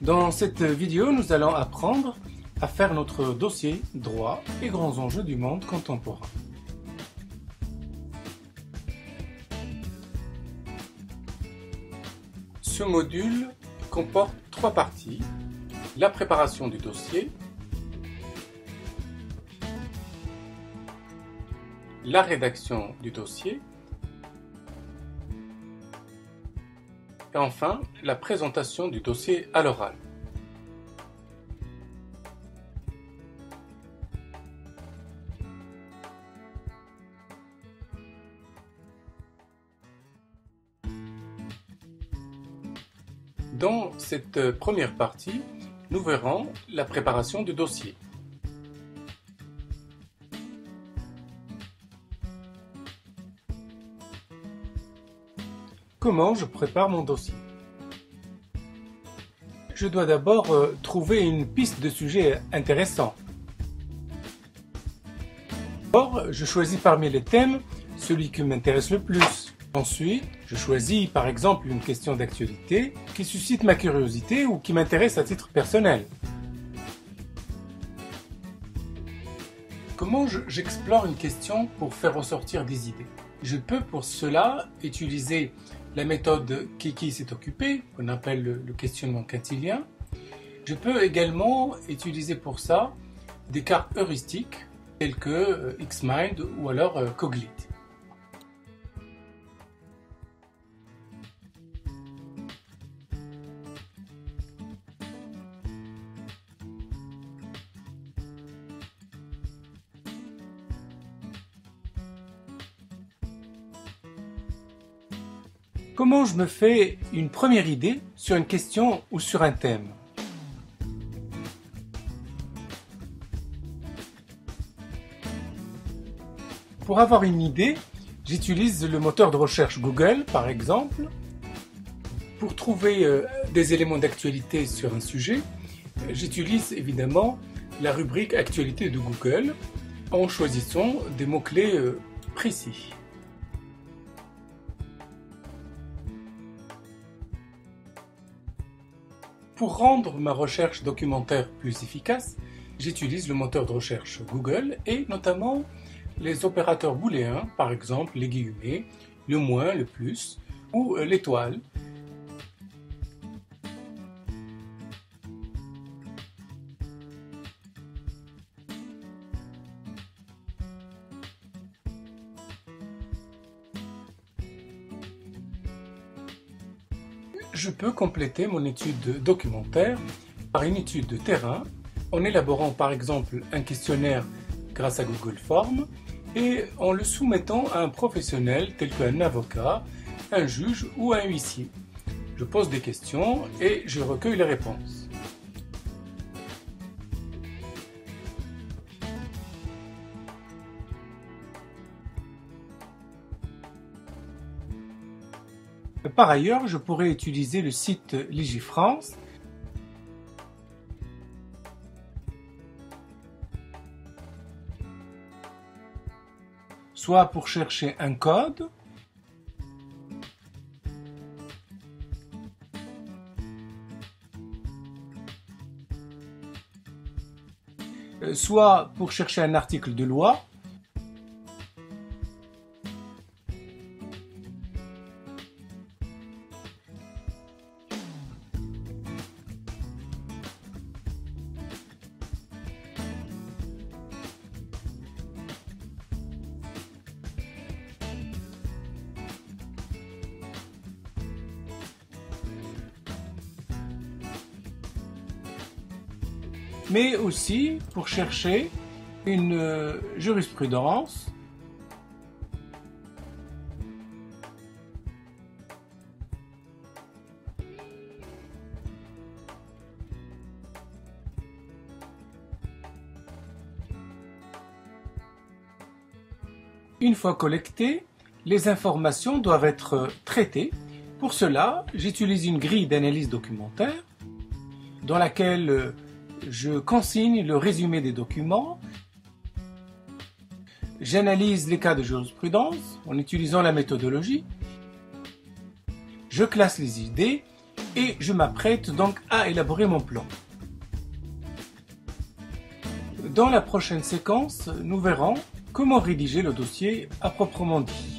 Dans cette vidéo, nous allons apprendre à faire notre dossier droit et grands enjeux du monde contemporain. Ce module comporte trois parties: la préparation du dossier, la rédaction du dossier et enfin la présentation du dossier à l'oral. Dans cette première partie, nous verrons la préparation du dossier. Comment je prépare mon dossier? Je dois d'abord trouver une piste de sujet intéressant. D'abord, je choisis parmi les thèmes celui qui m'intéresse le plus. Ensuite, je choisis par exemple une question d'actualité qui suscite ma curiosité ou qui m'intéresse à titre personnel. Comment j'explore une question pour faire ressortir des idées? Je peux pour cela utiliser la méthode Qui s'est occupé, qu'on appelle le questionnement quintilien. Je peux également utiliser pour ça des cartes heuristiques telles que Xmind ou alors Coglit. Comment je me fais une première idée sur une question ou sur un thème? Pour avoir une idée, j'utilise le moteur de recherche Google, par exemple. Pour trouver des éléments d'actualité sur un sujet, j'utilise évidemment la rubrique Actualité de Google en choisissant des mots-clés précis. Pour rendre ma recherche documentaire plus efficace, j'utilise le moteur de recherche Google et notamment les opérateurs booléens, par exemple les guillemets, le moins, le plus ou l'étoile. Je peux compléter mon étude documentaire par une étude de terrain en élaborant par exemple un questionnaire grâce à Google Forms et en le soumettant à un professionnel tel qu'un avocat, un juge ou un huissier. Je pose des questions et je recueille les réponses. Par ailleurs, je pourrais utiliser le site Légifrance soit pour chercher un code, soit pour chercher un article de loi, mais aussi pour chercher une jurisprudence Une fois collectées, les informations doivent être traitées. Pour cela, j'utilise une grille d'analyse documentaire dans laquelle je consigne le résumé des documents. J'analyse les cas de jurisprudence en utilisant la méthodologie. Je classe les idées et je m'apprête donc à élaborer mon plan. Dans la prochaine séquence, nous verrons comment rédiger le dossier à proprement dit.